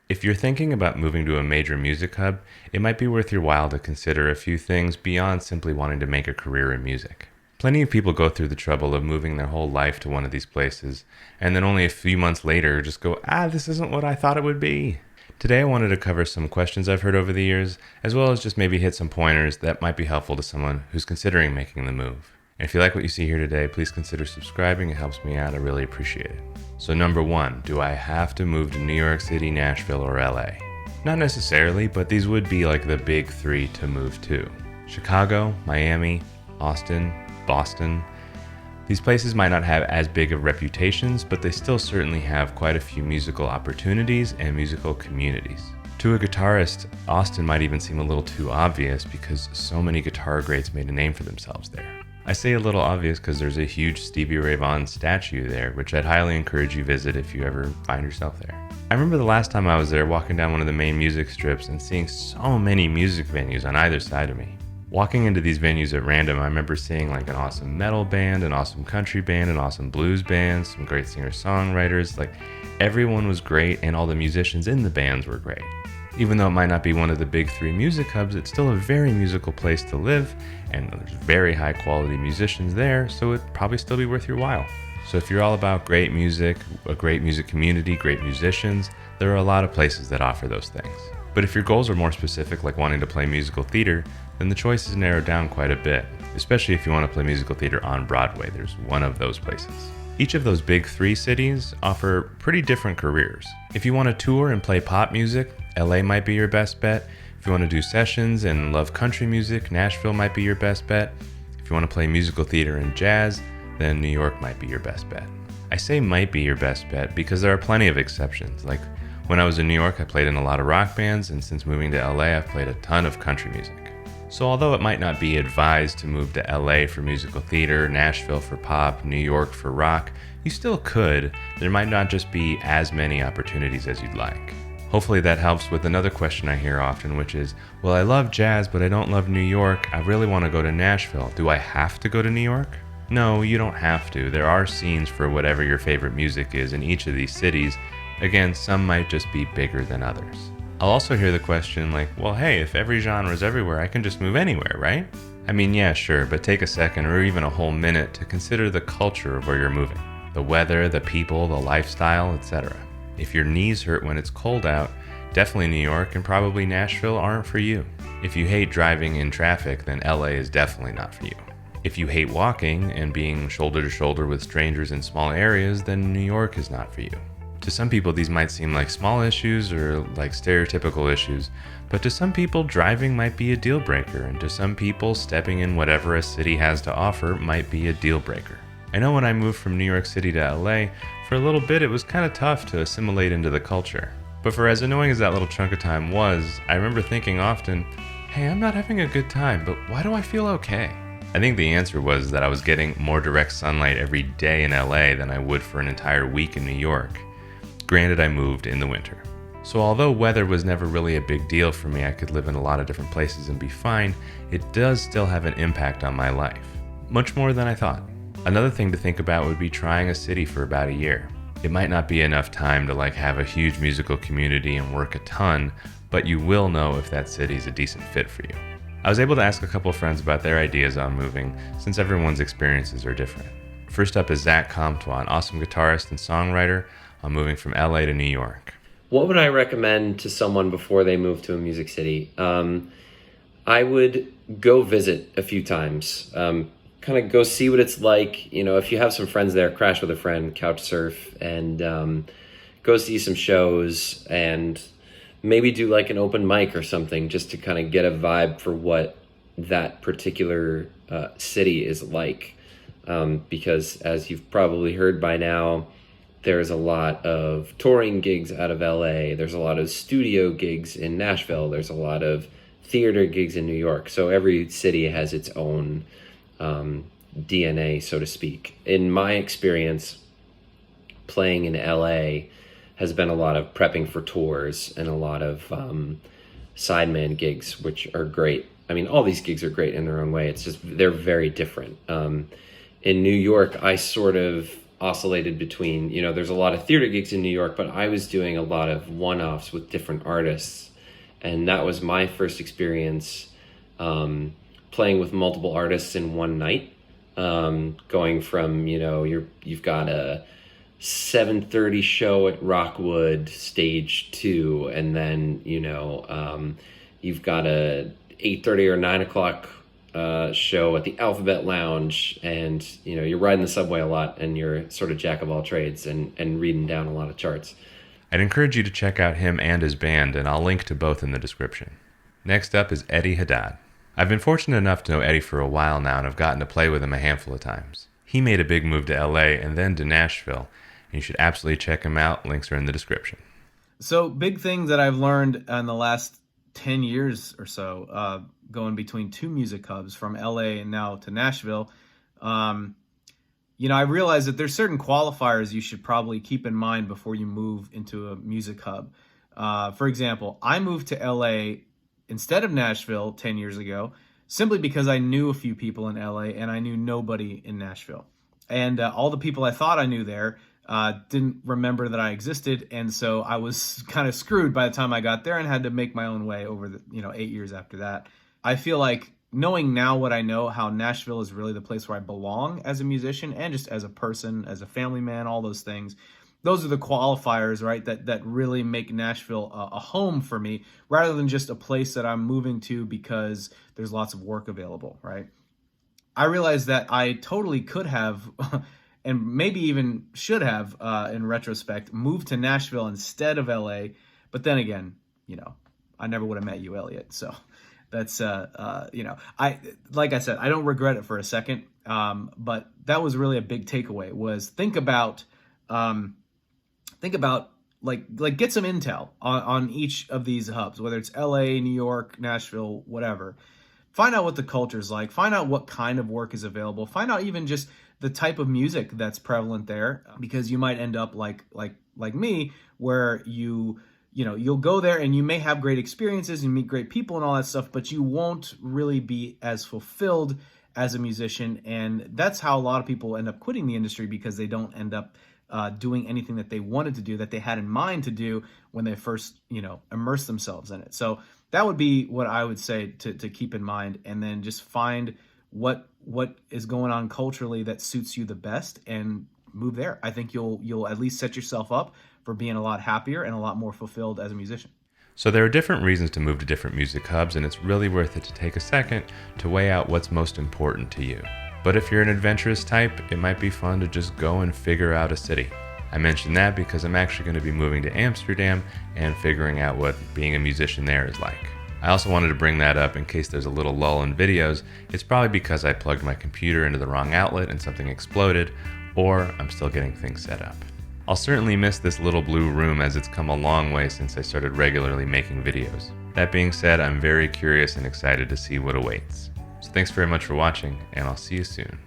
If you're thinking about moving to a major music hub, it might be worth your while to consider a few things beyond simply wanting to make a career in music. Plenty of people go through the trouble of moving their whole life to one of these places, and then only a few months later just go, this isn't what I thought it would be. Today I wanted to cover some questions I've heard over the years, as well as just maybe hit some pointers that might be helpful to someone who's considering making the move. And if you like what you see here today, please consider subscribing. It helps me out. I really appreciate it. So number 1, do I have to move to New York City, Nashville, or LA? Not necessarily, but these would be like the big 3 to move to. Chicago, Miami, Austin, Boston. These places might not have as big of reputations, but they still certainly have quite a few musical opportunities and musical communities. To a guitarist, Austin might even seem a little too obvious because so many guitar greats made a name for themselves there. I say a little obvious because there's a huge Stevie Ray Vaughan statue there, which I'd highly encourage you visit if you ever find yourself there. I remember the last time I was there walking down one of the main music strips and seeing so many music venues on either side of me. Walking into these venues at random, I remember seeing like an awesome metal band, an awesome country band, an awesome blues band, some great singer-songwriters. Like everyone was great and all the musicians in the bands were great. Even though it might not be one of the big 3 music hubs, it's still a very musical place to live, and there's very high quality musicians there, so it'd probably still be worth your while. So if you're all about great music, a great music community, great musicians, there are a lot of places that offer those things. But if your goals are more specific, like wanting to play musical theater, then the choice is narrowed down quite a bit, especially if you want to play musical theater on Broadway. There's one of those places. Each of those big 3 cities offer pretty different careers. If you want to tour and play pop music, LA might be your best bet. If you want to do sessions and love country music, Nashville might be your best bet. If you want to play musical theater and jazz, then New York might be your best bet. I say might be your best bet because there are plenty of exceptions. Like when I was in New York, I played in a lot of rock bands, and since moving to LA, I've played a ton of country music. So although it might not be advised to move to LA for musical theater, Nashville for pop, New York for rock, you still could. There might not just be as many opportunities as you'd like. Hopefully that helps with another question I hear often, which is, well, I love jazz, but I don't love New York. I really want to go to Nashville. Do I have to go to New York? No, you don't have to. There are scenes for whatever your favorite music is in each of these cities. Again, some might just be bigger than others. I'll also hear the question like, well, hey, if every genre is everywhere, I can just move anywhere, right? I mean, yeah, sure, but take a second or even a whole minute to consider the culture of where you're moving. The weather, the people, the lifestyle, etc. If your knees hurt when it's cold out, definitely New York and probably Nashville aren't for you. If you hate driving in traffic, then LA is definitely not for you. If you hate walking and being shoulder to shoulder with strangers in small areas, then New York is not for you. To some people, these might seem like small issues or like stereotypical issues, but to some people, driving might be a deal breaker, and to some people, stepping in whatever a city has to offer might be a deal breaker. I know when I moved from New York City to LA, for a little bit it was kind of tough to assimilate into the culture. But for as annoying as that little chunk of time was, I remember thinking often, hey, I'm not having a good time, but why do I feel okay? I think the answer was that I was getting more direct sunlight every day in LA than I would for an entire week in New York. Granted, I moved in the winter. So although weather was never really a big deal for me, I could live in a lot of different places and be fine, it does still have an impact on my life. Much more than I thought. Another thing to think about would be trying a city for about a year. It might not be enough time to have a huge musical community and work a ton, but you will know if that city's a decent fit for you. I was able to ask a couple of friends about their ideas on moving, since everyone's experiences are different. First up is Zach Comtois, an awesome guitarist and songwriter on moving from LA to New York. What would I recommend to someone before they move to a music city? I would go visit a few times. Kind of go see what it's like. You know, if you have some friends there, crash with a friend, couch surf, and go see some shows, and maybe do like an open mic or something, just to kind of get a vibe for what that particular city is like. Because as you've probably heard by now, there's a lot of touring gigs out of LA. There's a lot of studio gigs in Nashville. There's a lot of theater gigs in New York. So every city has its own DNA, so to speak. In my experience, playing in LA has been a lot of prepping for tours and a lot of sideman gigs, which are great. I mean, all these gigs are great in their own way. It's just they're very different. In New York, I sort of oscillated between, there's a lot of theater gigs in New York, but I was doing a lot of one-offs with different artists. And that was my first experience playing with multiple artists in one night. Going from, you've got a 7:30 show at Rockwood stage 2, and then you've got a 8:30 or 9 o'clock show at the Alphabet Lounge, and you're riding the subway a lot, and you're sort of jack of all trades and reading down a lot of charts. I'd encourage you to check out him and his band, and I'll link to both in the description. Next up is Eddie Haddad. I've been fortunate enough to know Eddie for a while now, and I've gotten to play with him a handful of times. He made a big move to LA and then to Nashville, and you should absolutely check him out. Links are in the description. So, big things that I've learned in the last 10 years or so, going between 2 music hubs from LA and now to Nashville. I realized that there's certain qualifiers you should probably keep in mind before you move into a music hub. For example, I moved to LA instead of Nashville 10 years ago, simply because I knew a few people in LA and I knew nobody in Nashville. And all the people I thought I knew there didn't remember that I existed. And so I was kind of screwed by the time I got there and had to make my own way over the 8 years after that. I feel like knowing now what I know, how Nashville is really the place where I belong as a musician and just as a person, as a family man, all those things. Those are the qualifiers, right, that really make Nashville a home for me, rather than just a place that I'm moving to because there's lots of work available, right? I realized that I totally could have, and maybe even should have, in retrospect, moved to Nashville instead of LA. But then again, I never would have met you, Elliott. So that's, like I said, I don't regret it for a second. But that was really a big takeaway, was think about like get some intel on each of these hubs, whether it's LA, New York, Nashville, whatever. Find out what the culture's like. Find out what kind of work is available. Find out even just the type of music that's prevalent there, because you might end up like me, where you'll go there and you may have great experiences and meet great people and all that stuff, but you won't really be as fulfilled as a musician. And that's how a lot of people end up quitting the industry, because they don't end up doing anything that they wanted to do, that they had in mind to do when they first, immersed themselves in it. So that would be what I would say to keep in mind, and then just find what is going on culturally that suits you the best and move there. I think you'll at least set yourself up for being a lot happier and a lot more fulfilled as a musician. So there are different reasons to move to different music hubs, and it's really worth it to take a second to weigh out what's most important to you. But if you're an adventurous type, it might be fun to just go and figure out a city. I mentioned that because I'm actually going to be moving to Amsterdam and figuring out what being a musician there is like. I also wanted to bring that up in case there's a little lull in videos. It's probably because I plugged my computer into the wrong outlet and something exploded, or I'm still getting things set up. I'll certainly miss this little blue room, as it's come a long way since I started regularly making videos. That being said, I'm very curious and excited to see what awaits. So thanks very much for watching, and I'll see you soon.